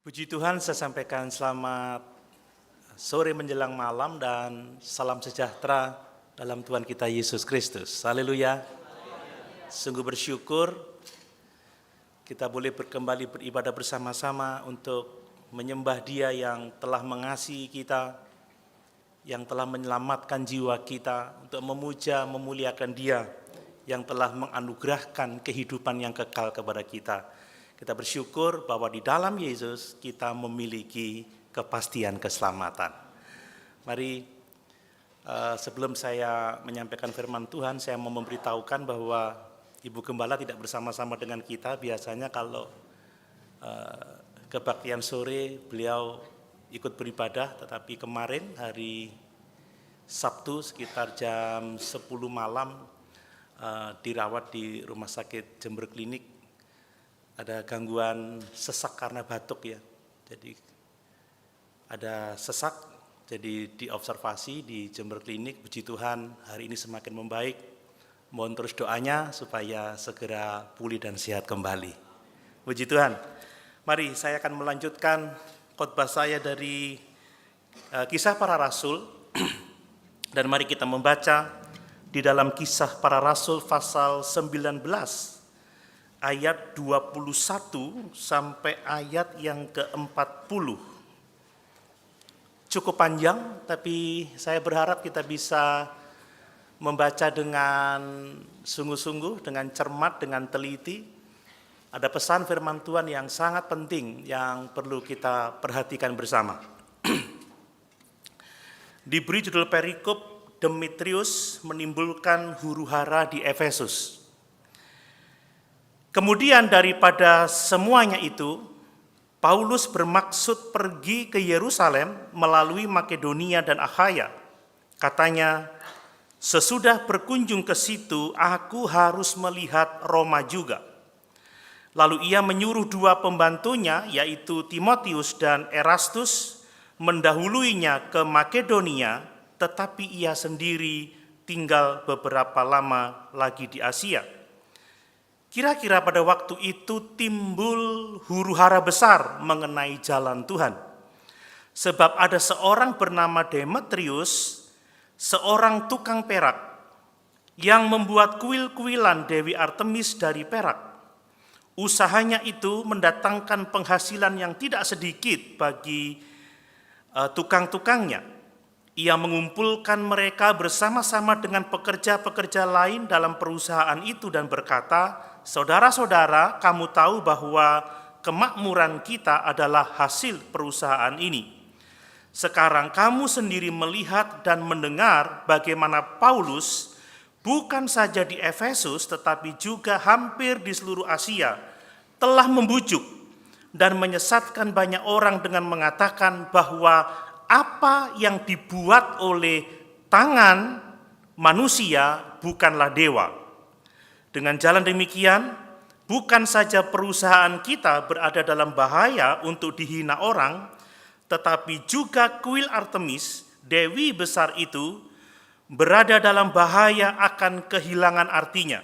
Puji Tuhan, saya sampaikan selamat sore menjelang malam dan salam sejahtera dalam Tuhan kita Yesus Kristus. Haleluya. Sungguh bersyukur kita boleh kembali beribadah bersama-sama untuk menyembah Dia yang telah mengasihi kita, yang telah menyelamatkan jiwa kita, untuk memuja, memuliakan Dia yang telah menganugerahkan kehidupan yang kekal kepada kita. Kita bersyukur bahwa di dalam Yesus kita memiliki kepastian keselamatan. Mari sebelum saya menyampaikan firman Tuhan, saya mau memberitahukan bahwa Ibu Gembala tidak bersama-sama dengan kita. Biasanya kalau kebaktian sore beliau ikut beribadah, tetapi kemarin hari Sabtu sekitar jam 10 malam dirawat di Rumah Sakit Jember Klinik. Ada gangguan sesak karena batuk ya, jadi ada sesak, jadi diobservasi di Jember Klinik. Puji Tuhan hari ini semakin membaik, mohon terus doanya supaya segera pulih dan sehat kembali. Puji Tuhan. Mari saya akan melanjutkan khotbah saya dari Kisah Para Rasul dan mari kita membaca di dalam Kisah Para Rasul pasal 19 ayat 21 sampai ayat yang ke-40. Cukup panjang, tapi saya berharap kita bisa membaca dengan sungguh-sungguh, dengan cermat, dengan teliti. Ada pesan firman Tuhan yang sangat penting yang perlu kita perhatikan bersama. Diberi judul perikop, Demetrius menimbulkan huru-hara di Efesus. Kemudian daripada semuanya itu, Paulus bermaksud pergi ke Yerusalem melalui Makedonia dan Akhaya. Katanya, sesudah berkunjung ke situ, aku harus melihat Roma juga. Lalu ia menyuruh dua pembantunya, yaitu Timotius dan Erastus, mendahuluinya ke Makedonia, tetapi ia sendiri tinggal beberapa lama lagi di Asia. Kira-kira pada waktu itu timbul huru-hara besar mengenai jalan Tuhan. Sebab ada seorang bernama Demetrius, seorang tukang perak, yang membuat kuil-kuilan Dewi Artemis dari perak. Usahanya itu mendatangkan penghasilan yang tidak sedikit bagi tukang-tukangnya. Ia mengumpulkan mereka bersama-sama dengan pekerja-pekerja lain dalam perusahaan itu dan berkata, saudara-saudara, kamu tahu bahwa kemakmuran kita adalah hasil perusahaan ini. Sekarang kamu sendiri melihat dan mendengar bagaimana Paulus bukan saja di Efesus tetapi juga hampir di seluruh Asia telah membujuk dan menyesatkan banyak orang dengan mengatakan bahwa apa yang dibuat oleh tangan manusia bukanlah dewa. Dengan jalan demikian, bukan saja perusahaan kita berada dalam bahaya untuk dihina orang, tetapi juga kuil Artemis, dewi besar itu, berada dalam bahaya akan kehilangan artinya.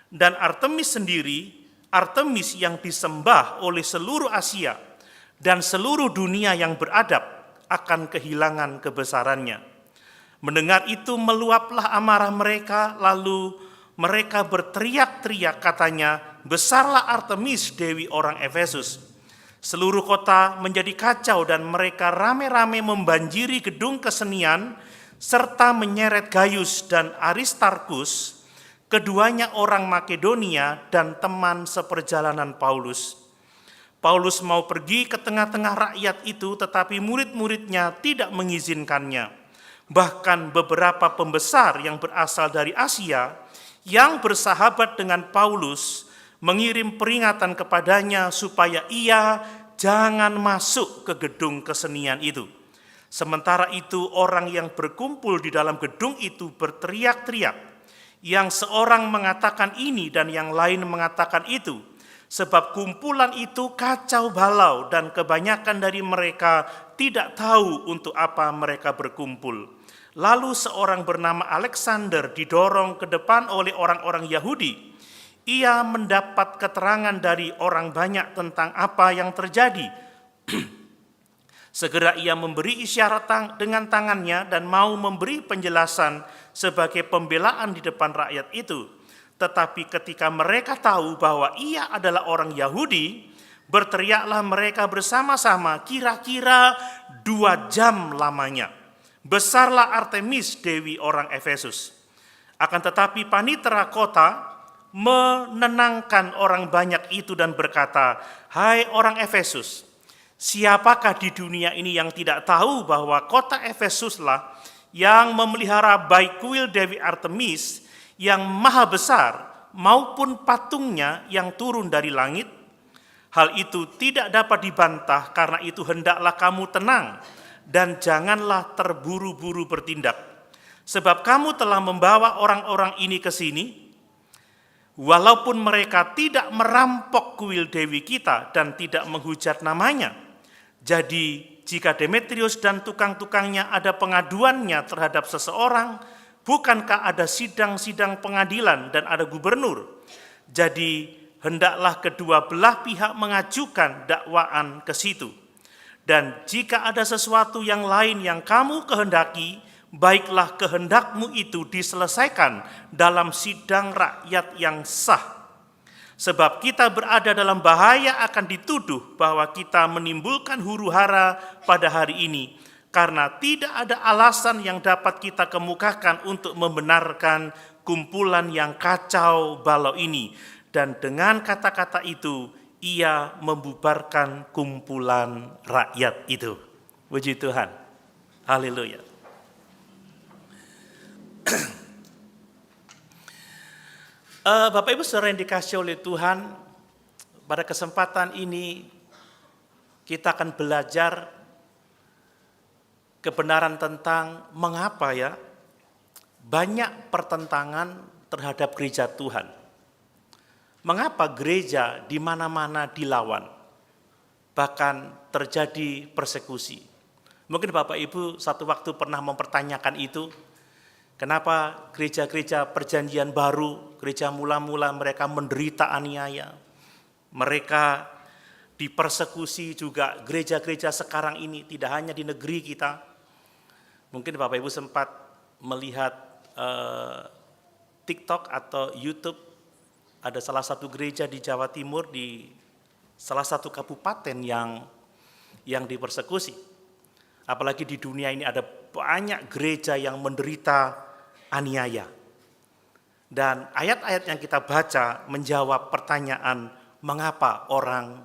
Dan Artemis sendiri, Artemis yang disembah oleh seluruh Asia dan seluruh dunia yang beradab, akan kehilangan kebesarannya. Mendengar itu meluaplah amarah mereka, lalu mereka berteriak-teriak katanya, besarlah Artemis dewi orang Efesus. Seluruh kota menjadi kacau dan mereka rame-rame membanjiri gedung kesenian serta menyeret Gaius dan Aristarkus, keduanya orang Makedonia dan teman seperjalanan Paulus. Paulus mau pergi ke tengah-tengah rakyat itu, tetapi murid-muridnya tidak mengizinkannya. Bahkan beberapa pembesar yang berasal dari Asia, yang bersahabat dengan Paulus, mengirim peringatan kepadanya supaya ia jangan masuk ke gedung kesenian itu. Sementara itu orang yang berkumpul di dalam gedung itu berteriak-teriak. Yang seorang mengatakan ini dan yang lain mengatakan itu. Sebab kumpulan itu kacau balau dan kebanyakan dari mereka tidak tahu untuk apa mereka berkumpul. Lalu seorang bernama Alexander didorong ke depan oleh orang-orang Yahudi. Ia mendapat keterangan dari orang banyak tentang apa yang terjadi. Segera ia memberi isyarat dengan tangannya dan mau memberi penjelasan sebagai pembelaan di depan rakyat itu. Tetapi ketika mereka tahu bahwa ia adalah orang Yahudi, berteriaklah mereka bersama-sama kira-kira 2 jam lamanya. Besarlah Artemis, dewi orang Efesus. Akan tetapi panitera kota menenangkan orang banyak itu dan berkata, "Hai orang Efesus, siapakah di dunia ini yang tidak tahu bahwa kota Efesuslah yang memelihara baik kuil Dewi Artemis yang maha besar maupun patungnya yang turun dari langit? Hal itu tidak dapat dibantah, karena itu hendaklah kamu tenang dan janganlah terburu-buru bertindak. Sebab kamu telah membawa orang-orang ini ke sini, walaupun mereka tidak merampok kuil dewi kita dan tidak menghujat namanya. Jadi jika Demetrius dan tukang-tukangnya ada pengaduannya terhadap seseorang, bukankah ada sidang-sidang pengadilan dan ada gubernur? Jadi hendaklah kedua belah pihak mengajukan dakwaan ke situ. Dan jika ada sesuatu yang lain yang kamu kehendaki, baiklah kehendakmu itu diselesaikan dalam sidang rakyat yang sah. Sebab kita berada dalam bahaya akan dituduh bahwa kita menimbulkan huru-hara pada hari ini, karena tidak ada alasan yang dapat kita kemukakan untuk membenarkan kumpulan yang kacau balau ini. Dan dengan kata-kata itu, ia membubarkan kumpulan rakyat itu." Puji Tuhan. Haleluya. Bapak Ibu saudara yang dikasihi oleh Tuhan, pada kesempatan ini kita akan belajar kebenaran tentang mengapa ya banyak pertentangan terhadap gereja Tuhan. Mengapa gereja di mana-mana dilawan, bahkan terjadi persekusi. Mungkin Bapak Ibu satu waktu pernah mempertanyakan itu, kenapa gereja-gereja perjanjian baru, gereja mula-mula mereka menderita aniaya, mereka dipersekusi juga gereja-gereja sekarang ini, tidak hanya di negeri kita. Mungkin Bapak Ibu sempat melihat TikTok atau YouTube. Ada salah satu gereja di Jawa Timur, di salah satu kabupaten yang dipersekusi. Apalagi di dunia ini ada banyak gereja yang menderita aniaya. Dan ayat-ayat yang kita baca menjawab pertanyaan mengapa orang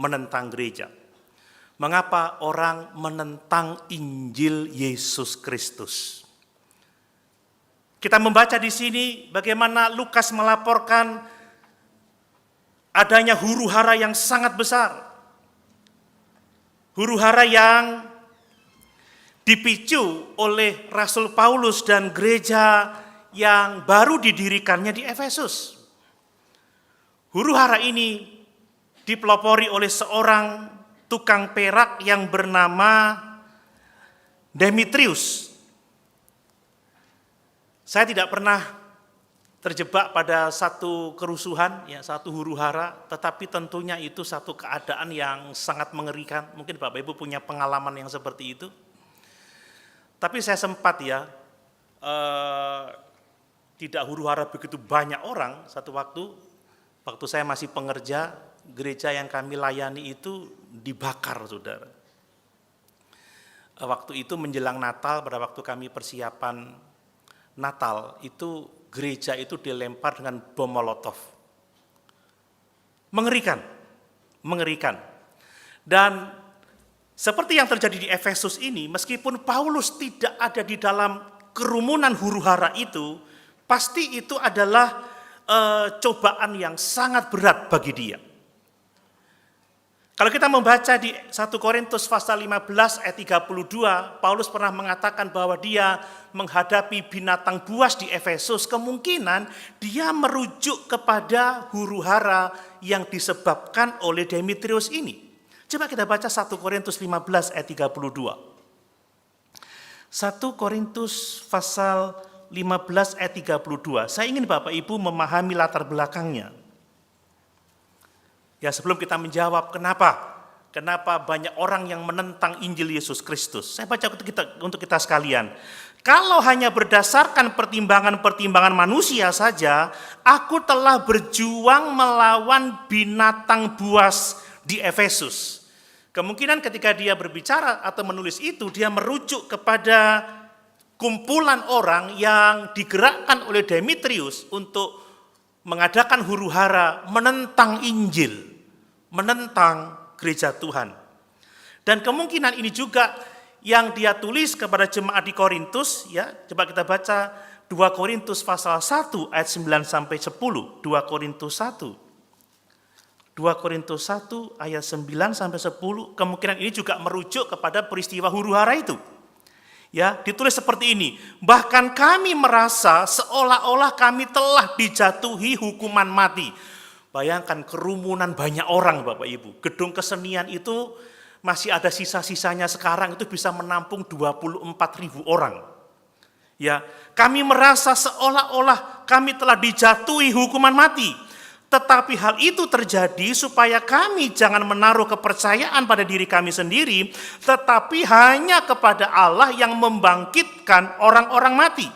menentang gereja. Mengapa orang menentang Injil Yesus Kristus. Kita membaca di sini bagaimana Lukas melaporkan adanya huru-hara yang sangat besar. Huru-hara yang dipicu oleh Rasul Paulus dan gereja yang baru didirikannya di Efesus. Huru-hara ini dipelopori oleh seorang tukang perak yang bernama Demetrius. Saya tidak pernah terjebak pada satu kerusuhan, ya, satu huru-hara, tetapi tentunya itu satu keadaan yang sangat mengerikan. Mungkin Bapak Ibu punya pengalaman yang seperti itu. Tapi saya sempat tidak huru-hara begitu banyak orang satu waktu saya masih pengerja, gereja yang kami layani itu dibakar, saudara. Waktu itu menjelang Natal, pada waktu kami persiapan Natal, itu gereja itu dilempar dengan bom Molotov. Mengerikan, mengerikan. Dan seperti yang terjadi di Efesus ini, meskipun Paulus tidak ada di dalam kerumunan huru-hara itu, pasti itu adalah cobaan yang sangat berat bagi dia. Kalau kita membaca di 1 Korintus pasal 15 ayat 32, Paulus pernah mengatakan bahwa dia menghadapi binatang buas di Efesus, kemungkinan dia merujuk kepada huru-hara yang disebabkan oleh Demetrius ini. Coba kita baca 1 Korintus 15 ayat 32. 1 Korintus pasal 15 ayat 32. Saya ingin Bapak Ibu memahami latar belakangnya. Ya, sebelum kita menjawab kenapa Kenapa banyak orang yang menentang Injil Yesus Kristus? Saya baca untuk kita sekalian. Kalau hanya berdasarkan pertimbangan-pertimbangan manusia saja, aku telah berjuang melawan binatang buas di Efesus. Kemungkinan ketika dia berbicara atau menulis itu, dia merujuk kepada kumpulan orang yang digerakkan oleh Demetrius untuk mengadakan huru-hara menentang Injil, menentang gereja Tuhan. Dan kemungkinan ini juga yang dia tulis kepada jemaat di Korintus, ya. Coba kita baca 2 Korintus pasal 1 ayat 9 sampai 10. 2 Korintus 1. 2 Korintus 1 ayat 9 sampai 10. Kemungkinan ini juga merujuk kepada peristiwa huru-hara itu. Ya, ditulis seperti ini. Bahkan kami merasa seolah-olah kami telah dijatuhi hukuman mati. Bayangkan kerumunan banyak orang Bapak Ibu. Gedung kesenian itu masih ada sisa-sisanya sekarang, itu bisa menampung 24.000 orang. Ya, kami merasa seolah-olah kami telah dijatuhi hukuman mati. Tetapi hal itu terjadi supaya kami jangan menaruh kepercayaan pada diri kami sendiri, tetapi hanya kepada Allah yang membangkitkan orang-orang mati.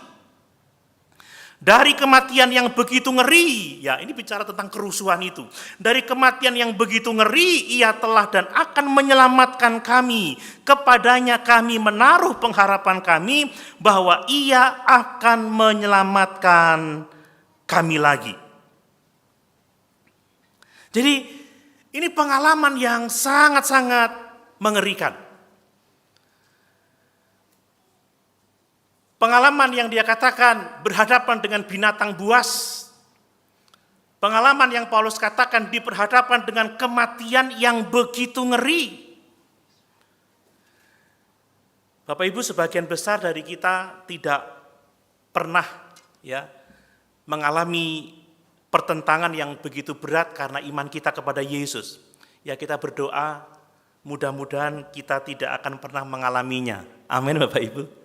Dari kematian yang begitu ngeri, ya ini bicara tentang kerusuhan itu. Dari kematian yang begitu ngeri, ia telah dan akan menyelamatkan kami. Kepadanya kami menaruh pengharapan kami bahwa ia akan menyelamatkan kami lagi. Jadi ini pengalaman yang sangat-sangat mengerikan. Pengalaman yang dia katakan berhadapan dengan binatang buas. Pengalaman yang Paulus katakan diperhadapkan dengan kematian yang begitu ngeri. Bapak Ibu, sebagian besar dari kita tidak pernah ya mengalami pertentangan yang begitu berat karena iman kita kepada Yesus. Ya, kita berdoa mudah-mudahan kita tidak akan pernah mengalaminya. Amin Bapak Ibu.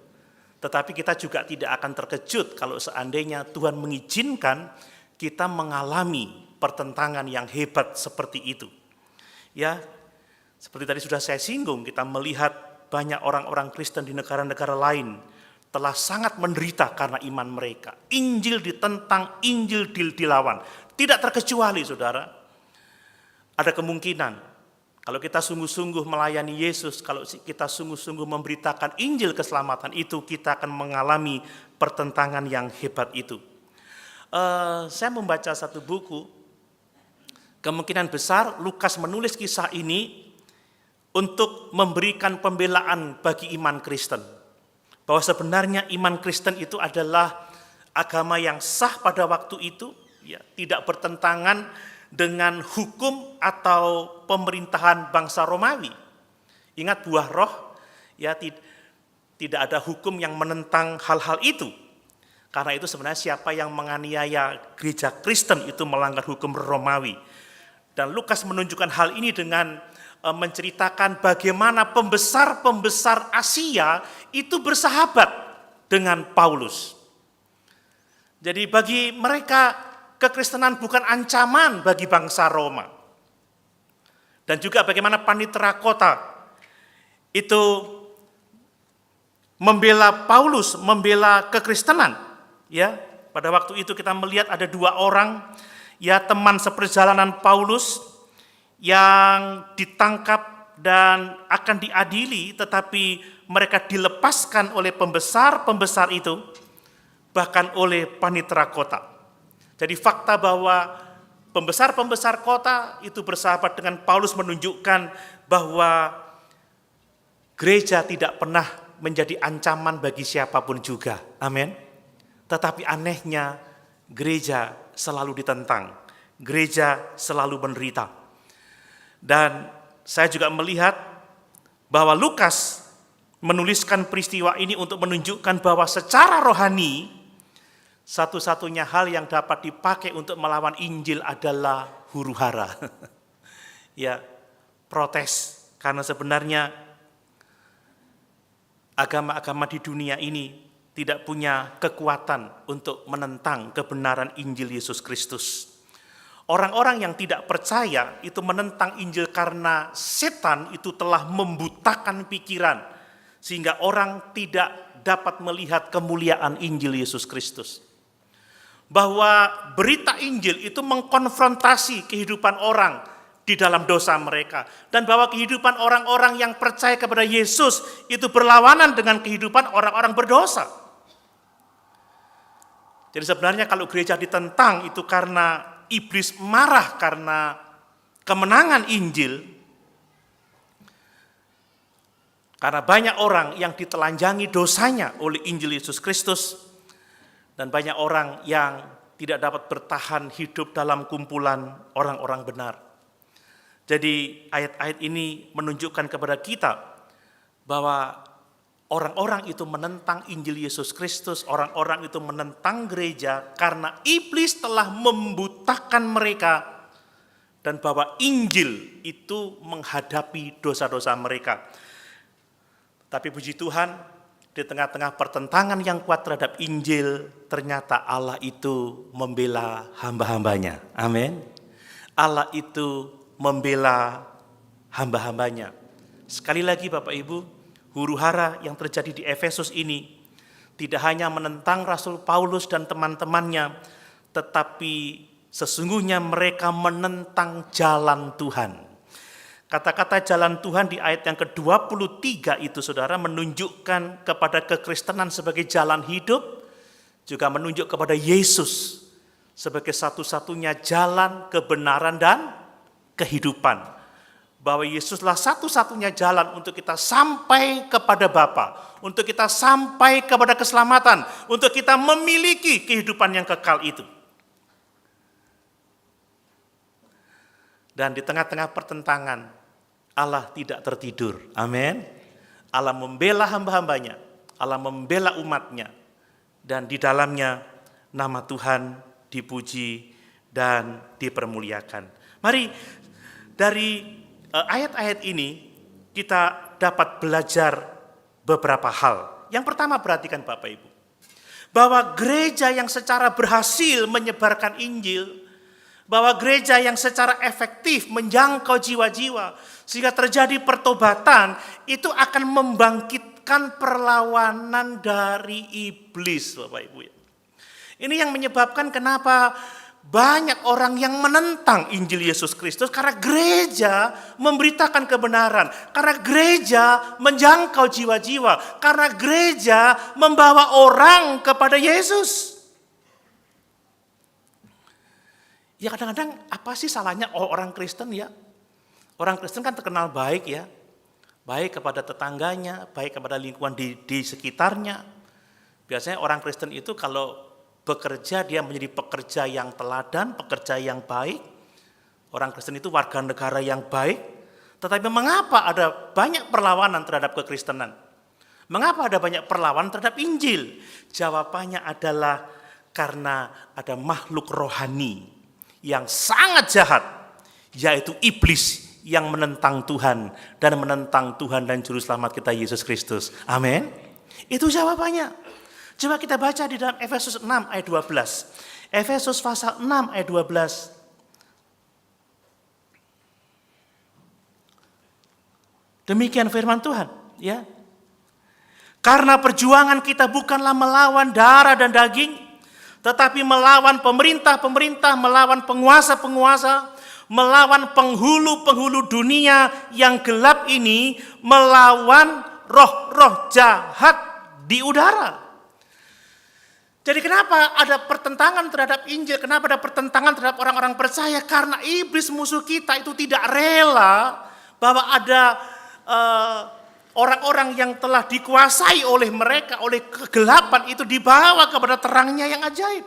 Tetapi kita juga tidak akan terkejut kalau seandainya Tuhan mengizinkan kita mengalami pertentangan yang hebat seperti itu. Ya, seperti tadi sudah saya singgung, kita melihat banyak orang-orang Kristen di negara-negara lain telah sangat menderita karena iman mereka. Injil ditentang, Injil dilawan. Tidak terkecuali saudara. Ada kemungkinan kalau kita sungguh-sungguh melayani Yesus, kalau kita sungguh-sungguh memberitakan Injil keselamatan itu, kita akan mengalami pertentangan yang hebat itu. Saya membaca satu buku, kemungkinan besar Lukas menulis kisah ini untuk memberikan pembelaan bagi iman Kristen. Bahwa sebenarnya iman Kristen itu adalah agama yang sah pada waktu itu, ya, tidak bertentangan dengan hukum atau pemerintahan bangsa Romawi. Ingat buah roh, ya tidak ada hukum yang menentang hal-hal itu. Karena itu sebenarnya siapa yang menganiaya gereja Kristen itu melanggar hukum Romawi. Dan Lukas menunjukkan hal ini dengan menceritakan bagaimana pembesar-pembesar Asia itu bersahabat dengan Paulus. Jadi bagi mereka kekristenan bukan ancaman bagi bangsa Roma. Dan juga bagaimana panitera kota itu membela Paulus, membela kekristenan. Ya, pada waktu itu kita melihat ada dua orang, ya teman seperjalanan Paulus yang ditangkap dan akan diadili, tetapi mereka dilepaskan oleh pembesar-pembesar itu, bahkan oleh panitera kota. Jadi fakta bahwa pembesar-pembesar kota itu bersahabat dengan Paulus menunjukkan bahwa gereja tidak pernah menjadi ancaman bagi siapapun juga. Amin. Tetapi anehnya gereja selalu ditentang, gereja selalu menderita. Dan saya juga melihat bahwa Lukas menuliskan peristiwa ini untuk menunjukkan bahwa secara rohani satu-satunya hal yang dapat dipakai untuk melawan Injil adalah huru-hara. Ya, protes. Karena sebenarnya agama-agama di dunia ini tidak punya kekuatan untuk menentang kebenaran Injil Yesus Kristus. Orang-orang yang tidak percaya itu menentang Injil karena setan itu telah membutakan pikiran, sehingga orang tidak dapat melihat kemuliaan Injil Yesus Kristus. Bahwa berita Injil itu mengkonfrontasi kehidupan orang di dalam dosa mereka. Dan bahwa kehidupan orang-orang yang percaya kepada Yesus itu berlawanan dengan kehidupan orang-orang berdosa. Jadi sebenarnya kalau gereja ditentang itu karena iblis marah karena kemenangan Injil, karena banyak orang yang ditelanjangi dosanya oleh Injil Yesus Kristus, dan banyak orang yang tidak dapat bertahan hidup dalam kumpulan orang-orang benar. Jadi ayat-ayat ini menunjukkan kepada kita bahwa orang-orang itu menentang Injil Yesus Kristus, orang-orang itu menentang gereja karena iblis telah membutakan mereka, dan bahwa Injil itu menghadapi dosa-dosa mereka. Tapi puji Tuhan, di tengah-tengah pertentangan yang kuat terhadap Injil, ternyata Allah itu membela hamba-hambanya. Amin. Allah itu membela hamba-hambanya. Sekali lagi Bapak Ibu, huru-hara yang terjadi di Efesus ini tidak hanya menentang Rasul Paulus dan teman-temannya, tetapi sesungguhnya mereka menentang jalan Tuhan. Kata-kata jalan Tuhan di ayat yang ke-23 itu saudara menunjukkan kepada kekristenan sebagai jalan hidup, juga menunjuk kepada Yesus sebagai satu-satunya jalan kebenaran dan kehidupan. Bahwa Yesuslah satu-satunya jalan untuk kita sampai kepada Bapa, untuk kita sampai kepada keselamatan, untuk kita memiliki kehidupan yang kekal itu. Dan di tengah-tengah pertentangan, Allah tidak tertidur. Amin. Allah membela hamba-hambanya, Allah membela umatnya, dan di dalamnya nama Tuhan dipuji dan dipermuliakan. Mari dari ayat-ayat ini kita dapat belajar beberapa hal. Yang pertama, perhatikan Bapak Ibu, bahwa gereja yang secara berhasil menyebarkan Injil, bahwa gereja yang secara efektif menjangkau jiwa-jiwa sehingga terjadi pertobatan, itu akan membangkitkan perlawanan dari iblis, Bapak Ibu. Ini yang menyebabkan kenapa banyak orang yang menentang Injil Yesus Kristus, karena gereja memberitakan kebenaran, karena gereja menjangkau jiwa-jiwa, karena gereja membawa orang kepada Yesus. Ya kadang-kadang apa sih salahnya orang Kristen ya? Orang Kristen kan terkenal baik ya, baik kepada tetangganya, baik kepada lingkungan di sekitarnya. Biasanya orang Kristen itu kalau bekerja, dia menjadi pekerja yang teladan, pekerja yang baik. Orang Kristen itu warga negara yang baik. Tetapi mengapa ada banyak perlawanan terhadap kekristenan? Mengapa ada banyak perlawanan terhadap Injil? Jawabannya adalah karena ada makhluk rohani yang sangat jahat, yaitu iblis yang menentang Tuhan dan menentang Tuhan dan Juru Selamat kita Yesus Kristus. Amin. Itu jawabannya. Coba kita baca di dalam Efesus 6 ayat 12. Efesus pasal 6 ayat 12. Demikian firman Tuhan, ya. Karena perjuangan kita bukanlah melawan darah dan daging, tetapi melawan pemerintah-pemerintah, melawan penguasa-penguasa, melawan penghulu-penghulu dunia yang gelap ini, melawan roh-roh jahat di udara. Jadi kenapa ada pertentangan terhadap Injil? Kenapa ada pertentangan terhadap orang-orang percaya? Karena iblis musuh kita itu tidak rela bahwa ada orang-orang yang telah dikuasai oleh mereka, oleh kegelapan itu dibawa kepada terangnya yang ajaib.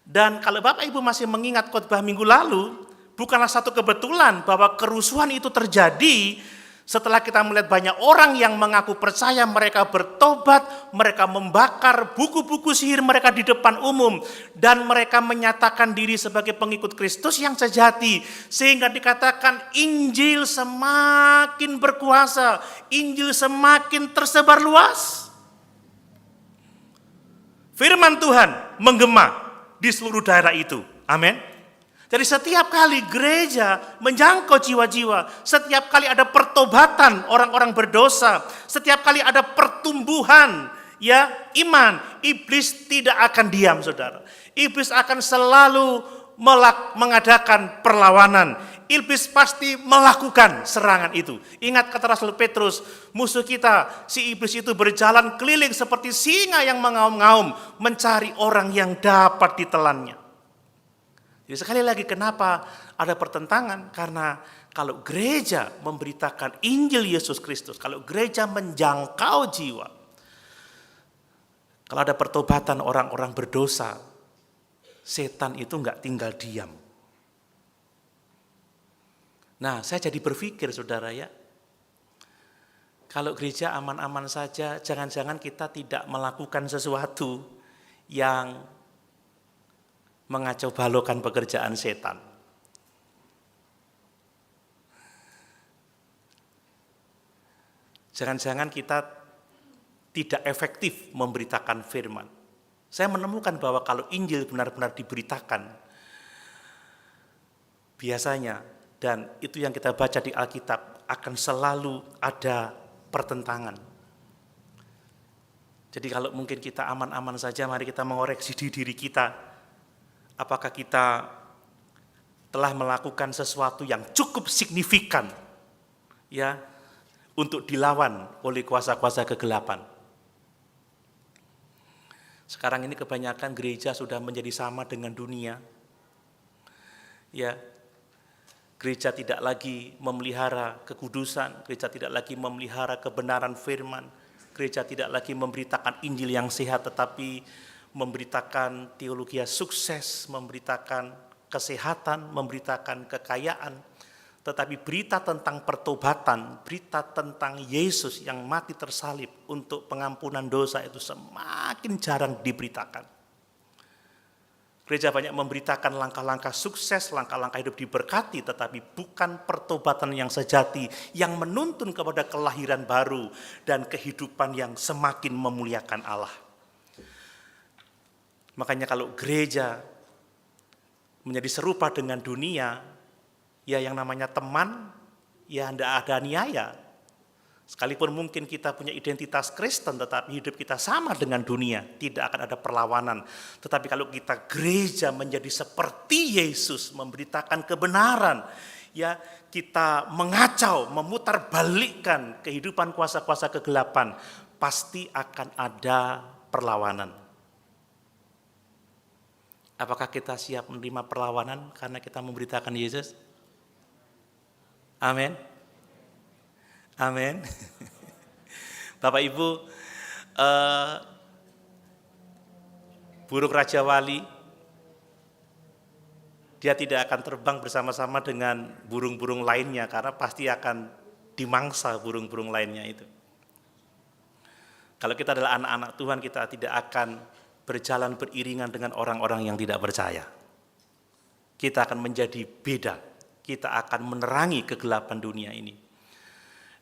Dan kalau Bapak Ibu masih mengingat khotbah minggu lalu, bukanlah satu kebetulan bahwa kerusuhan itu terjadi setelah kita melihat banyak orang yang mengaku percaya, mereka bertobat, mereka membakar buku-buku sihir mereka di depan umum, dan mereka menyatakan diri sebagai pengikut Kristus yang sejati, sehingga dikatakan Injil semakin berkuasa, Injil semakin tersebar luas. Firman Tuhan menggema di seluruh daerah itu. Amin. Jadi setiap kali gereja menjangkau jiwa-jiwa, setiap kali ada pertobatan orang-orang berdosa, setiap kali ada pertumbuhan ya iman, iblis tidak akan diam, saudara. Iblis akan selalu mengadakan perlawanan. Iblis pasti melakukan serangan itu. Ingat kata Rasul Petrus, musuh kita, si iblis itu berjalan keliling seperti singa yang mengaum-ngaum, mencari orang yang dapat ditelannya. Jadi sekali lagi kenapa ada pertentangan? Karena kalau gereja memberitakan Injil Yesus Kristus, kalau gereja menjangkau jiwa, kalau ada pertobatan orang-orang berdosa, setan itu enggak tinggal diam. Nah, saya jadi berpikir, saudara ya, kalau gereja aman-aman saja, jangan-jangan kita tidak melakukan sesuatu yang mengacau baloukan pekerjaan setan. Jangan-jangan kita tidak efektif memberitakan firman. Saya menemukan bahwa kalau Injil benar-benar diberitakan, biasanya, dan itu yang kita baca di Alkitab, akan selalu ada pertentangan. Jadi kalau mungkin kita aman-aman saja, mari kita mengoreksi diri kita. Apakah kita telah melakukan sesuatu yang cukup signifikan ya untuk dilawan oleh kuasa-kuasa kegelapan? Sekarang ini kebanyakan gereja sudah menjadi sama dengan dunia. Ya. Gereja tidak lagi memelihara kekudusan, gereja tidak lagi memelihara kebenaran firman, gereja tidak lagi memberitakan Injil yang sehat, tetapi memberitakan teologi sukses, memberitakan kesehatan, memberitakan kekayaan. Tetapi berita tentang pertobatan, berita tentang Yesus yang mati tersalib untuk pengampunan dosa itu semakin jarang diberitakan. Gereja banyak memberitakan langkah-langkah sukses, langkah-langkah hidup diberkati, tetapi bukan pertobatan yang sejati, yang menuntun kepada kelahiran baru dan kehidupan yang semakin memuliakan Allah. Makanya kalau gereja menjadi serupa dengan dunia, ya yang namanya teman, ya tidak ada niaya. Sekalipun mungkin kita punya identitas Kristen, tetapi hidup kita sama dengan dunia, tidak akan ada perlawanan. Tetapi kalau kita gereja menjadi seperti Yesus, memberitakan kebenaran, ya kita mengacau, memutarbalikkan kehidupan kuasa-kuasa kegelapan, pasti akan ada perlawanan. Apakah kita siap menerima perlawanan karena kita memberitakan Yesus? Amin. Amin. Bapak Ibu, burung Raja Wali, dia tidak akan terbang bersama-sama dengan burung-burung lainnya karena pasti akan dimangsa burung-burung lainnya itu. Kalau kita adalah anak-anak Tuhan, kita tidak akan berjalan beriringan dengan orang-orang yang tidak percaya. Kita akan menjadi beda, kita akan menerangi kegelapan dunia ini.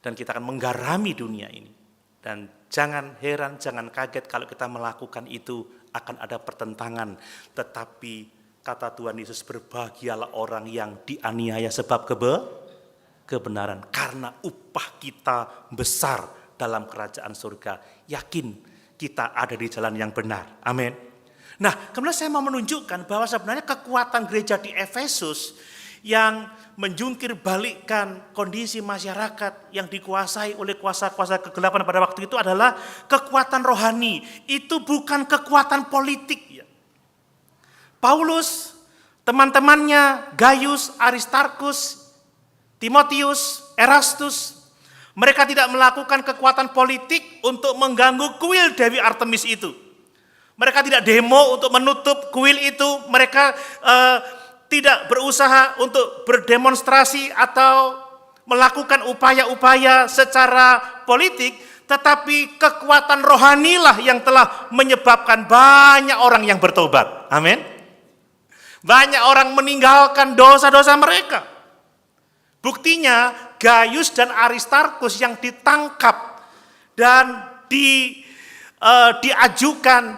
Dan kita akan menggarami dunia ini. Dan jangan heran, jangan kaget kalau kita melakukan itu akan ada pertentangan. Tetapi kata Tuhan Yesus, berbahagialah orang yang dianiaya sebab kebenaran. Karena upah kita besar dalam kerajaan surga. Yakin kita ada di jalan yang benar. Amin. Nah, kemudian saya mau menunjukkan bahwa sebenarnya kekuatan gereja di Efesus yang menjungkir balikkan kondisi masyarakat yang dikuasai oleh kuasa-kuasa kegelapan pada waktu itu adalah kekuatan rohani. Itu bukan kekuatan politik. Ya. Paulus, teman-temannya, Gaius, Aristarkus, Timotius, Erastus, mereka tidak melakukan kekuatan politik untuk mengganggu kuil Dewi Artemis itu. Mereka tidak demo untuk menutup kuil itu, mereka tidak berusaha untuk berdemonstrasi atau melakukan upaya-upaya secara politik, tetapi kekuatan rohanilah yang telah menyebabkan banyak orang yang bertobat. Amin. Banyak orang meninggalkan dosa-dosa mereka. Buktinya Gaius dan Aristarkus yang ditangkap dan diajukan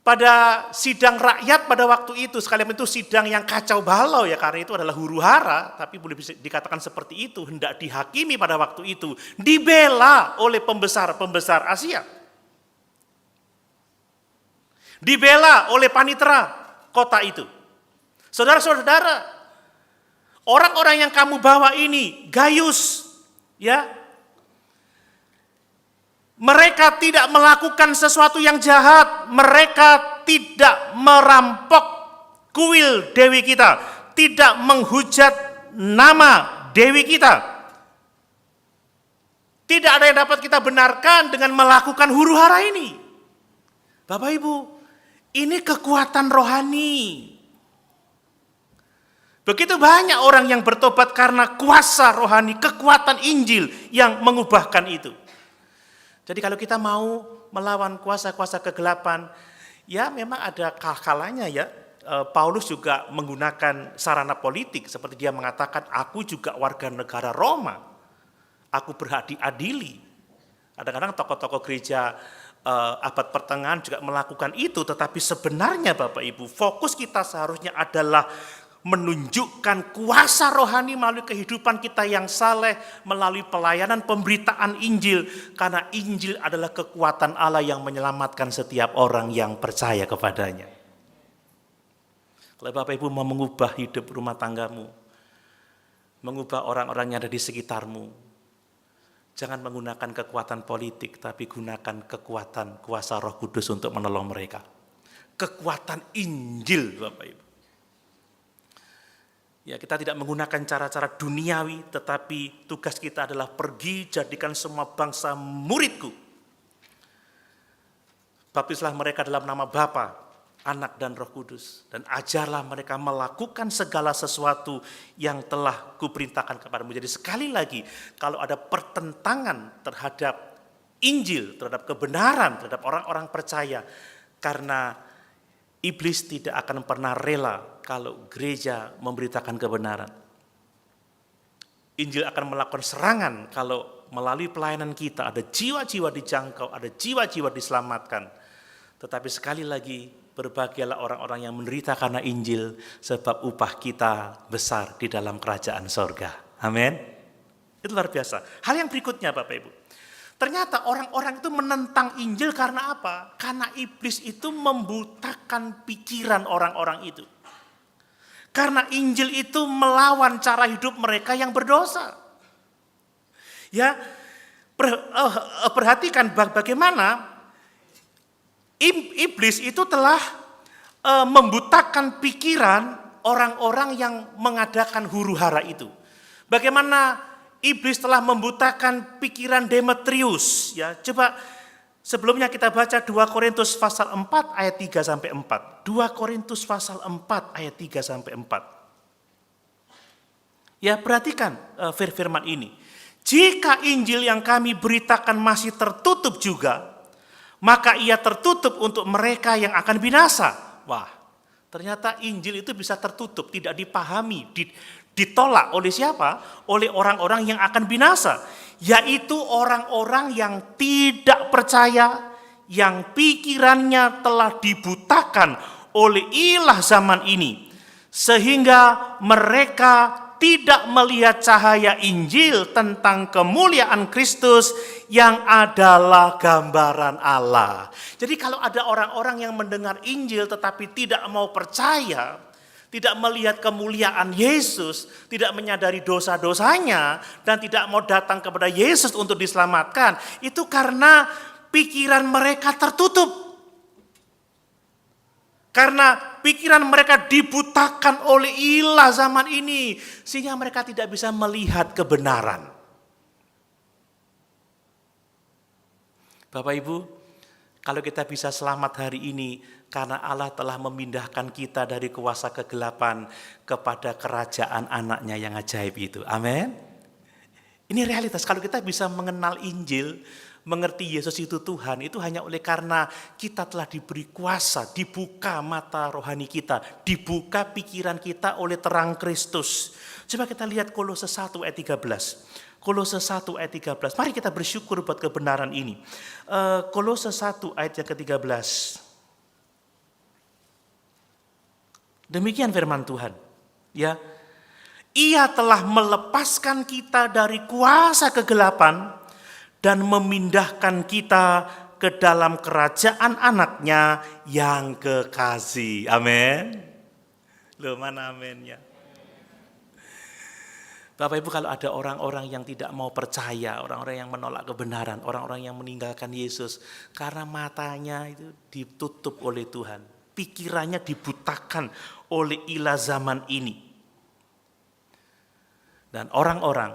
pada sidang rakyat pada waktu itu, sekalian itu sidang yang kacau balau ya, karena itu adalah huru-hara, tapi boleh bisa dikatakan seperti itu, hendak dihakimi pada waktu itu, dibela oleh pembesar-pembesar Asia. Dibela oleh panitera kota itu. Saudara-saudara, orang-orang yang kamu bawa ini, Gaius, ya, mereka tidak melakukan sesuatu yang jahat. Mereka tidak merampok kuil dewi kita. Tidak menghujat nama dewi kita. Tidak ada yang dapat kita benarkan dengan melakukan huru-hara ini. Bapak Ibu, ini kekuatan rohani. Begitu banyak orang yang bertobat karena kuasa rohani, kekuatan Injil yang mengubahkan itu. Jadi kalau kita mau melawan kuasa-kuasa kegelapan, ya memang ada kalanya ya. Paulus juga menggunakan sarana politik seperti dia mengatakan, aku juga warga negara Roma, aku berhak diadili. Kadang-kadang tokoh-tokoh gereja abad pertengahan juga melakukan itu, tetapi sebenarnya Bapak Ibu, fokus kita seharusnya adalah menunjukkan kuasa rohani melalui kehidupan kita yang saleh, melalui pelayanan pemberitaan Injil, karena Injil adalah kekuatan Allah yang menyelamatkan setiap orang yang percaya kepadanya. Kalau Bapak Ibu mau mengubah hidup rumah tanggamu, mengubah orang-orang yang ada di sekitarmu, jangan menggunakan kekuatan politik, tapi gunakan kekuatan kuasa Roh Kudus untuk menolong mereka. Kekuatan Injil Bapak Ibu. Ya, kita tidak menggunakan cara-cara duniawi, tetapi tugas kita adalah pergi jadikan semua bangsa muridku. Baptislah mereka dalam nama Bapa, Anak dan Roh Kudus, dan ajarlah mereka melakukan segala sesuatu yang telah kuperintahkan kepadamu. Jadi sekali lagi, kalau ada pertentangan terhadap Injil, terhadap kebenaran, terhadap orang-orang percaya, karena iblis tidak akan pernah rela kalau gereja memberitakan kebenaran. Injil akan melakukan serangan kalau melalui pelayanan kita ada jiwa-jiwa dijangkau, ada jiwa-jiwa diselamatkan. Tetapi sekali lagi, berbahagialah orang-orang yang menderita karena Injil, sebab upah kita besar di dalam kerajaan sorga. Amin. Itu luar biasa. Hal yang berikutnya Bapak Ibu, ternyata orang-orang itu menentang Injil karena apa? Karena iblis itu membutakan pikiran orang-orang itu. Karena Injil itu melawan cara hidup mereka yang berdosa. Ya, perhatikan bagaimana iblis itu telah membutakan pikiran orang-orang yang mengadakan huru-hara itu. Bagaimana iblis telah membutakan pikiran Demetrius, ya. Coba sebelumnya kita baca 2 Korintus pasal 4 ayat 3 sampai 4. 2 Korintus pasal 4 ayat 3 sampai 4. Ya, perhatikan firman ini. Jika Injil yang kami beritakan masih tertutup juga, maka ia tertutup untuk mereka yang akan binasa. Wah, ternyata Injil itu bisa tertutup, tidak dipahami, ditolak oleh siapa? Oleh orang-orang yang akan binasa, yaitu orang-orang yang tidak percaya, yang pikirannya telah dibutakan oleh ilah zaman ini, sehingga mereka tidak melihat cahaya Injil tentang kemuliaan Kristus yang adalah gambaran Allah. Jadi kalau ada orang-orang yang mendengar Injil tetapi tidak mau percaya, tidak melihat kemuliaan Yesus, tidak menyadari dosa-dosanya, dan tidak mau datang kepada Yesus untuk diselamatkan, itu karena pikiran mereka tertutup. Karena pikiran mereka dibutakan oleh ilah zaman ini, sehingga mereka tidak bisa melihat kebenaran. Bapak Ibu, kalau kita bisa selamat hari ini, karena Allah telah memindahkan kita dari kuasa kegelapan kepada kerajaan anaknya yang ajaib itu. Amin. Ini realitas, kalau kita bisa mengenal Injil, mengerti Yesus itu Tuhan, itu hanya oleh karena kita telah diberi kuasa, dibuka mata rohani kita, dibuka pikiran kita oleh terang Kristus. Coba kita lihat Kolose 1 ayat 13. Kolose 1 ayat 13. Mari kita bersyukur buat kebenaran ini. Kolose 1 ayat yang ke-13. Demikian firman Tuhan. Ya, Ia telah melepaskan kita dari kuasa kegelapan dan memindahkan kita ke dalam kerajaan anaknya yang kekasih. Amin. Loh, mana aminnya? Bapak Ibu, kalau ada orang-orang yang tidak mau percaya, orang-orang yang menolak kebenaran, orang-orang yang meninggalkan Yesus karena matanya itu ditutup oleh Tuhan, pikirannya dibutakan oleh ilah zaman ini. Dan orang-orang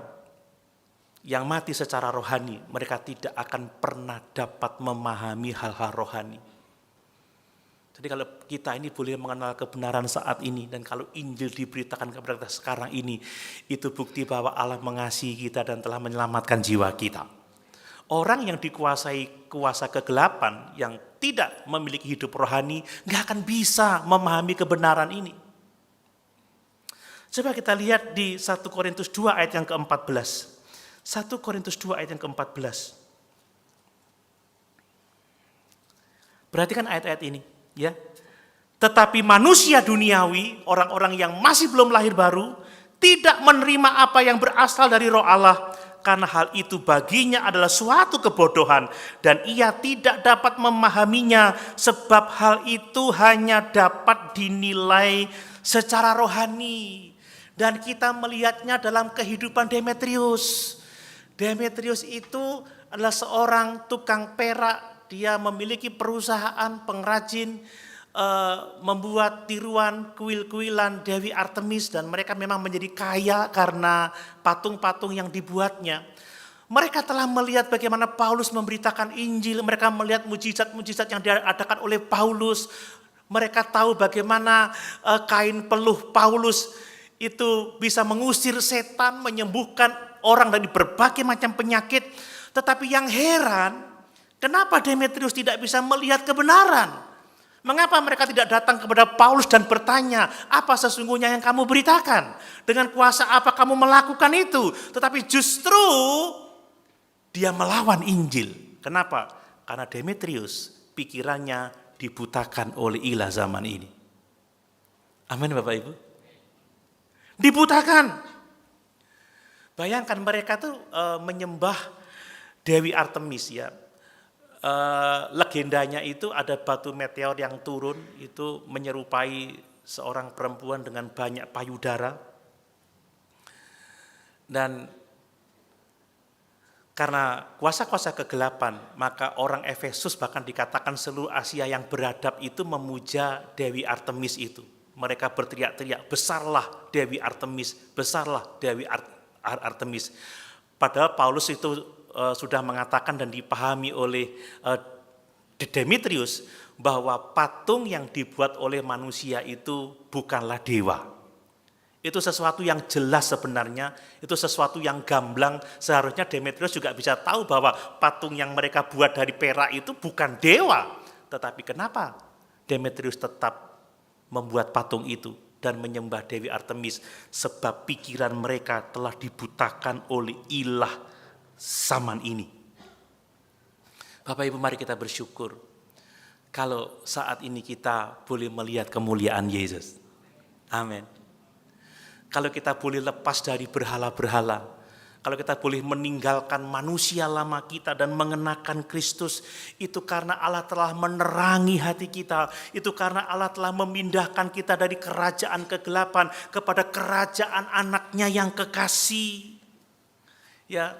yang mati secara rohani, mereka tidak akan pernah dapat memahami hal-hal rohani. Jadi kalau kita ini boleh mengenal kebenaran saat ini, dan kalau Injil diberitakan kepada kita sekarang ini, itu bukti bahwa Allah mengasihi kita dan telah menyelamatkan jiwa kita. Orang yang dikuasai kuasa kegelapan, yang tidak memiliki hidup rohani, gak akan bisa memahami kebenaran ini. Coba kita lihat di 1 Korintus 2 ayat yang ke-14. 1 Korintus 2 ayat yang ke-14. Perhatikan ayat-ayat ini, ya. Tetapi manusia duniawi, orang-orang yang masih belum lahir baru, tidak menerima apa yang berasal dari Roh Allah, karena hal itu baginya adalah suatu kebodohan dan ia tidak dapat memahaminya, sebab hal itu hanya dapat dinilai secara rohani. Dan kita melihatnya dalam kehidupan Demetrius. Demetrius itu adalah seorang tukang perak. Dia memiliki perusahaan pengrajin, membuat tiruan kuil-kuilan Dewi Artemis, dan mereka memang menjadi kaya karena patung-patung yang dibuatnya. Mereka telah melihat bagaimana Paulus memberitakan Injil, mereka melihat mujizat-mujizat yang diadakan oleh Paulus. Mereka tahu bagaimana kain peluh Paulus itu bisa mengusir setan, menyembuhkan orang dari berbagai macam penyakit. Tetapi yang heran, kenapa Demetrius tidak bisa melihat kebenaran? Mengapa mereka tidak datang kepada Paulus dan bertanya, apa sesungguhnya yang kamu beritakan? Dengan kuasa apa kamu melakukan itu? Tetapi justru dia melawan Injil. Kenapa? Karena Demetrius pikirannya dibutakan oleh ilah zaman ini. Amin Bapak Ibu. Dibutakan. Bayangkan mereka tuh menyembah Dewi Artemis, ya. Legendanya itu ada batu meteor yang turun, itu menyerupai seorang perempuan dengan banyak payudara. Dan karena kuasa-kuasa kegelapan, maka orang Efesus, bahkan dikatakan seluruh Asia yang beradab itu memuja Dewi Artemis itu. Mereka berteriak-teriak, besarlah Dewi Artemis, besarlah Dewi Artemis. Padahal Paulus itu sudah mengatakan dan dipahami oleh Demetrius bahwa patung yang dibuat oleh manusia itu bukanlah dewa. Itu sesuatu yang jelas sebenarnya, itu sesuatu yang gamblang. Seharusnya Demetrius juga bisa tahu bahwa patung yang mereka buat dari perak itu bukan dewa. Tetapi kenapa Demetrius tetap membuat patung itu dan menyembah Dewi Artemis? Sebab pikiran mereka telah dibutakan oleh ilah zaman ini. Bapak Ibu, mari kita bersyukur kalau saat ini kita boleh melihat kemuliaan Yesus. Amin. Kalau kita boleh lepas dari berhala-berhala, kalau kita boleh meninggalkan manusia lama kita dan mengenakan Kristus, itu karena Allah telah menerangi hati kita. Itu karena Allah telah memindahkan kita dari kerajaan kegelapan kepada kerajaan anaknya yang kekasih. Ya,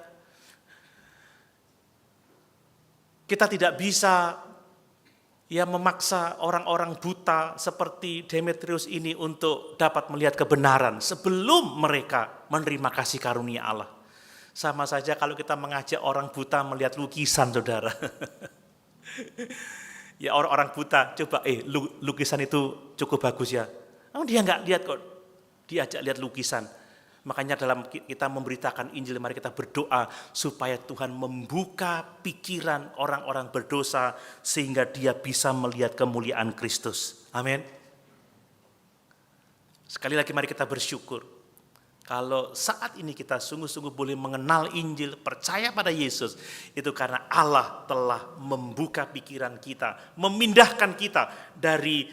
kita tidak bisa memaksa orang-orang buta seperti Demetrius ini untuk dapat melihat kebenaran sebelum mereka menerima kasih karunia Allah. Sama saja kalau kita mengajak orang buta melihat lukisan, saudara. Ya, orang-orang buta, coba lukisan itu cukup bagus ya. Oh, dia nggak lihat kok, diajak lihat lukisan. Makanya dalam kita memberitakan Injil, mari kita berdoa supaya Tuhan membuka pikiran orang-orang berdosa sehingga dia bisa melihat kemuliaan Kristus. Amin. Sekali lagi mari kita bersyukur kalau saat ini kita sungguh-sungguh boleh mengenal Injil, percaya pada Yesus, itu karena Allah telah membuka pikiran kita, memindahkan kita dari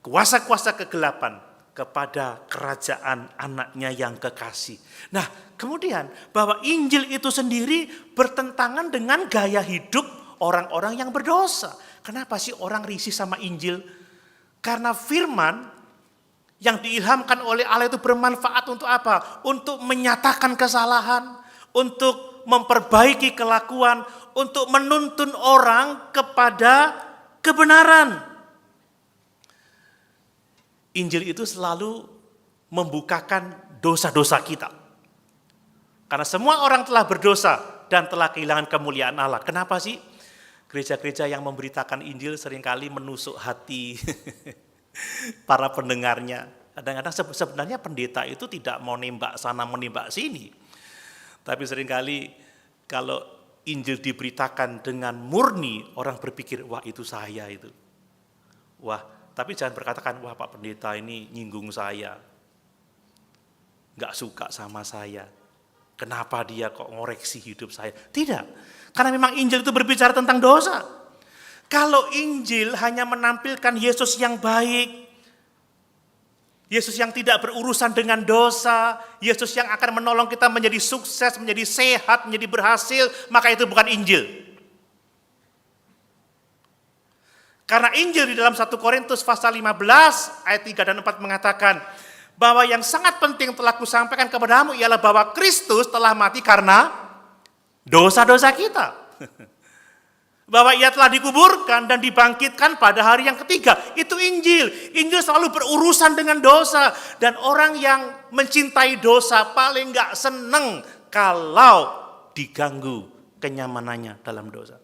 kuasa-kuasa kegelapan kepada kerajaan anaknya yang kekasih. Nah, kemudian bahwa Injil itu sendiri bertentangan dengan gaya hidup orang-orang yang berdosa. Kenapa sih orang risih sama Injil? Karena firman yang diilhamkan oleh Allah itu bermanfaat untuk apa? Untuk menyatakan kesalahan, untuk memperbaiki kelakuan, untuk menuntun orang kepada kebenaran. Injil itu selalu membukakan dosa-dosa kita. Karena semua orang telah berdosa dan telah kehilangan kemuliaan Allah. Kenapa sih? Gereja-gereja yang memberitakan Injil seringkali menusuk hati para pendengarnya. Kadang-kadang sebenarnya pendeta itu tidak mau nembak sana menembak sini. Tapi seringkali kalau Injil diberitakan dengan murni, orang berpikir, wah itu saya itu. Wah, tapi jangan berkatakan, wah Pak Pendeta ini nyinggung saya. Nggak suka sama saya. Kenapa dia kok ngoreksi hidup saya? Tidak, karena memang Injil itu berbicara tentang dosa. Kalau Injil hanya menampilkan Yesus yang baik, Yesus yang tidak berurusan dengan dosa, Yesus yang akan menolong kita menjadi sukses, menjadi sehat, menjadi berhasil, maka itu bukan Injil. Karena Injil di dalam 1 Korintus pasal 15 ayat 3 dan 4 mengatakan bahwa yang sangat penting telah kusampaikan kepadamu ialah bahwa Kristus telah mati karena dosa-dosa kita. Bahwa ia telah dikuburkan dan dibangkitkan pada hari yang ketiga. Itu Injil. Injil selalu berurusan dengan dosa. Dan orang yang mencintai dosa paling gak seneng kalau diganggu kenyamanannya dalam dosa.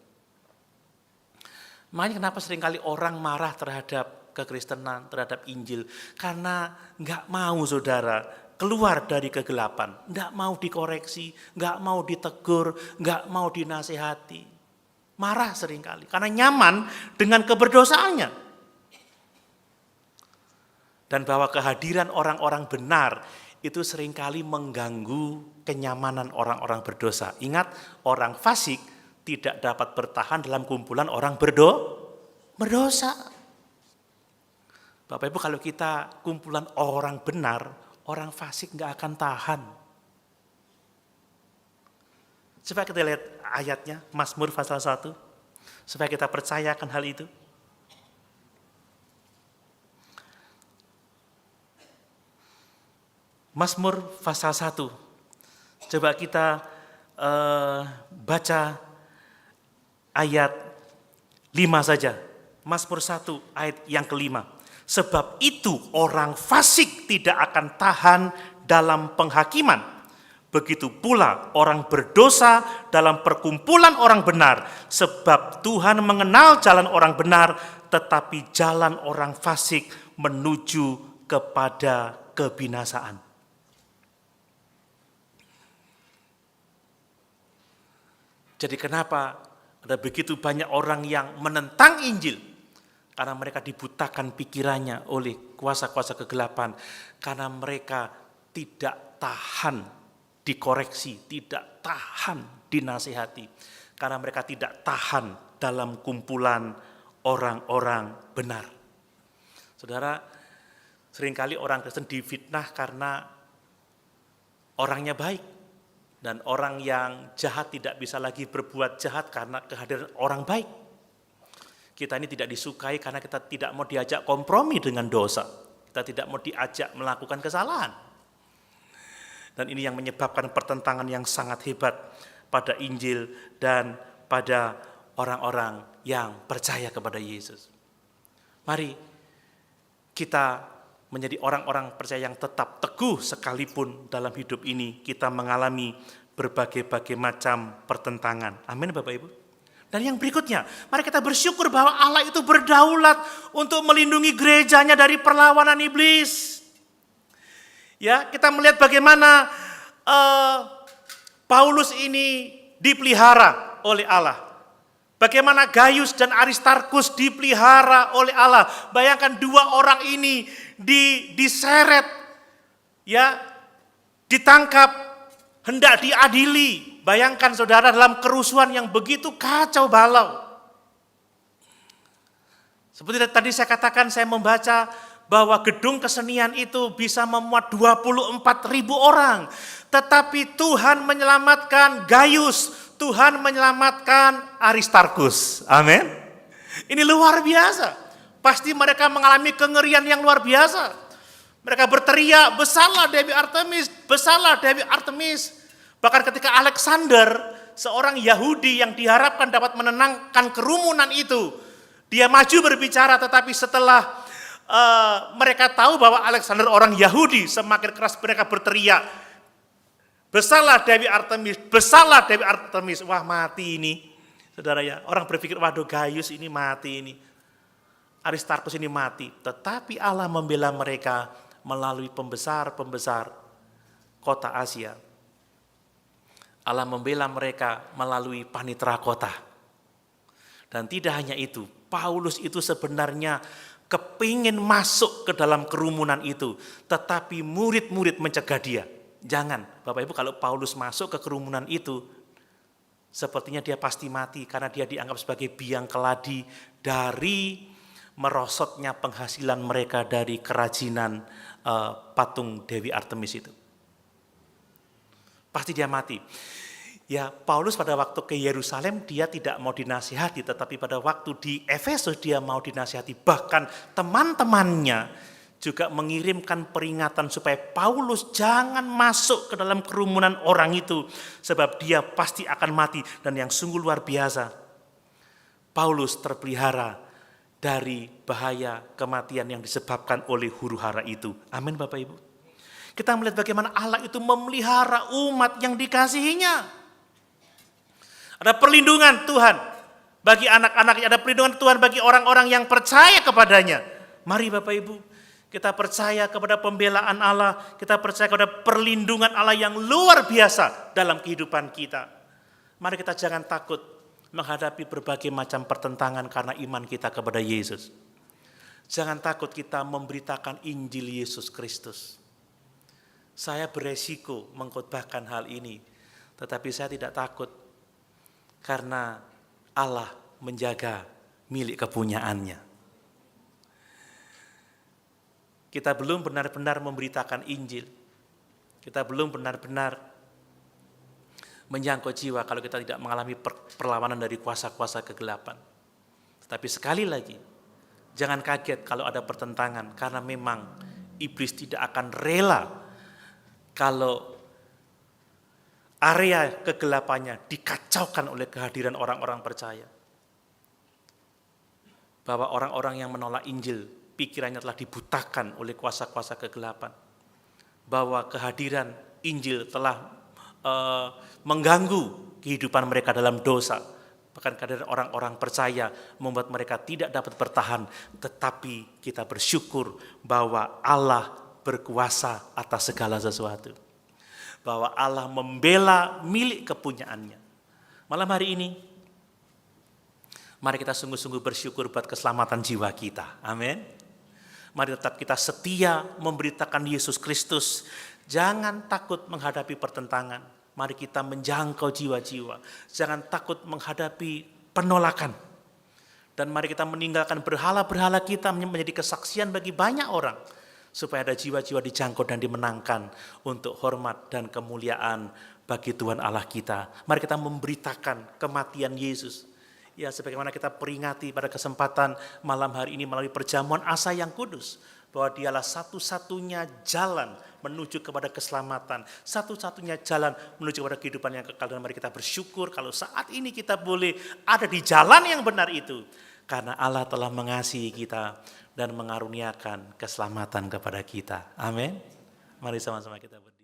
Makanya kenapa seringkali orang marah terhadap kekristenan, terhadap Injil. Karena gak mau saudara keluar dari kegelapan. Gak mau dikoreksi, gak mau ditegur, gak mau dinasihati. Marah seringkali karena nyaman dengan keberdosaannya. Dan bahwa kehadiran orang-orang benar itu seringkali mengganggu kenyamanan orang-orang berdosa. Ingat, orang fasik tidak dapat bertahan dalam kumpulan orang berdosa. Bapak Ibu, kalau kita kumpulan orang benar, orang fasik nggak akan tahan. Coba kita lihat ayatnya, Mazmur pasal 1, supaya kita percayakan hal itu. Mazmur pasal 1, coba kita baca ayat 5 saja. Mazmur 1 ayat yang kelima. Sebab itu orang fasik tidak akan tahan dalam penghakiman. Begitu pula orang berdosa dalam perkumpulan orang benar. Sebab Tuhan mengenal jalan orang benar, tetapi jalan orang fasik menuju kepada kebinasaan. Jadi kenapa ada begitu banyak orang yang menentang Injil? Karena mereka dibutakan pikirannya oleh kuasa-kuasa kegelapan. Karena mereka tidak tahan dikoreksi, tidak tahan dinasihati. Karena mereka tidak tahan dalam kumpulan orang-orang benar. Saudara, seringkali orang Kristen difitnah karena orangnya baik. Dan orang yang jahat tidak bisa lagi berbuat jahat karena kehadiran orang baik. Kita ini tidak disukai karena kita tidak mau diajak kompromi dengan dosa. Kita tidak mau diajak melakukan kesalahan. Dan ini yang menyebabkan pertentangan yang sangat hebat pada Injil dan pada orang-orang yang percaya kepada Yesus. Mari kita menjadi orang-orang percaya yang tetap teguh sekalipun dalam hidup ini kita mengalami berbagai-bagai macam pertentangan. Amin Bapak Ibu. Dan yang berikutnya, mari kita bersyukur bahwa Allah itu berdaulat untuk melindungi gerejanya dari perlawanan iblis. Ya, kita melihat bagaimana Paulus ini dipelihara oleh Allah. Bagaimana Gaius dan Aristarkus dipelihara oleh Allah. Bayangkan dua orang ini diseret, ya, ditangkap, hendak diadili. Bayangkan saudara dalam kerusuhan yang begitu kacau balau. Seperti tadi saya katakan, saya membaca bahwa gedung kesenian itu bisa memuat 24.000 orang. Tetapi Tuhan menyelamatkan Gaius, Tuhan menyelamatkan Aristarkus. Amin. Ini luar biasa. Pasti mereka mengalami kengerian yang luar biasa. Mereka berteriak, besarlah Dewi Artemis, besarlah Dewi Artemis. Bahkan ketika Alexander, seorang Yahudi yang diharapkan dapat menenangkan kerumunan itu, dia maju berbicara, tetapi setelah mereka tahu bahwa Alexander orang Yahudi, semakin keras mereka berteriak, besarlah Dewi Artemis, besarlah Dewi Artemis. Wah, mati ini, saudara ya. Orang berpikir, waduh, Gaius ini mati ini, Aristarkus ini mati. Tetapi Allah membela mereka melalui pembesar-pembesar kota Asia. Allah membela mereka melalui panitera kota. Dan tidak hanya itu, Paulus itu sebenarnya kepingin masuk ke dalam kerumunan itu, tetapi murid-murid mencegah dia. Jangan, Bapak Ibu, kalau Paulus masuk ke kerumunan itu, sepertinya dia pasti mati, karena dia dianggap sebagai biang keladi dari merosotnya penghasilan mereka dari kerajinan patung Dewi Artemis itu. Pasti dia mati. Ya, Paulus pada waktu ke Yerusalem dia tidak mau dinasihati, tetapi pada waktu di Efesus dia mau dinasihati. Bahkan teman-temannya juga mengirimkan peringatan supaya Paulus jangan masuk ke dalam kerumunan orang itu, sebab dia pasti akan mati. Dan yang sungguh luar biasa, Paulus terpelihara dari bahaya kematian yang disebabkan oleh huru-hara itu. Amin, Bapak Ibu. Kita melihat bagaimana Allah itu memelihara umat yang dikasihinya. Ada perlindungan Tuhan bagi anak-anaknya, ada perlindungan Tuhan bagi orang-orang yang percaya kepadanya. Mari Bapak Ibu, kita percaya kepada pembelaan Allah, kita percaya kepada perlindungan Allah yang luar biasa dalam kehidupan kita. Mari kita jangan takut menghadapi berbagai macam pertentangan karena iman kita kepada Yesus. Jangan takut kita memberitakan Injil Yesus Kristus. Saya beresiko mengkhotbahkan hal ini, tetapi saya tidak takut karena Allah menjaga milik kepunyaannya. Kita belum benar-benar memberitakan Injil. Kita belum benar-benar menjangkau jiwa kalau kita tidak mengalami perlawanan dari kuasa-kuasa kegelapan. Tetapi sekali lagi, jangan kaget kalau ada pertentangan, karena memang iblis tidak akan rela kalau area kegelapannya dikacaukan oleh kehadiran orang-orang percaya. Bahwa orang-orang yang menolak Injil, pikirannya telah dibutakan oleh kuasa-kuasa kegelapan. Bahwa kehadiran Injil telah mengganggu kehidupan mereka dalam dosa. Bahkan kehadiran orang-orang percaya membuat mereka tidak dapat bertahan. Tetapi kita bersyukur bahwa Allah berkuasa atas segala sesuatu. Bahwa Allah membela milik kepunyaannya. Malam hari ini, mari kita sungguh-sungguh bersyukur buat keselamatan jiwa kita. Amin. Mari tetap kita setia memberitakan Yesus Kristus. Jangan takut menghadapi pertentangan. Mari kita menjangkau jiwa-jiwa. Jangan takut menghadapi penolakan. Dan mari kita meninggalkan berhala-berhala kita menjadi kesaksian bagi banyak orang. Supaya ada jiwa-jiwa dijangkau dan dimenangkan untuk hormat dan kemuliaan bagi Tuhan Allah kita. Mari kita memberitakan kematian Yesus. Ya, sebagaimana kita peringati pada kesempatan malam hari ini melalui perjamuan asa yang kudus. Bahwa dialah satu-satunya jalan menuju kepada keselamatan. Satu-satunya jalan menuju kepada kehidupan yang kekal. Dan mari kita bersyukur kalau saat ini kita boleh ada di jalan yang benar itu. Karena Allah telah mengasihi kita dan mengaruniakan keselamatan kepada kita. Amin. Mari sama-sama kita berdoa.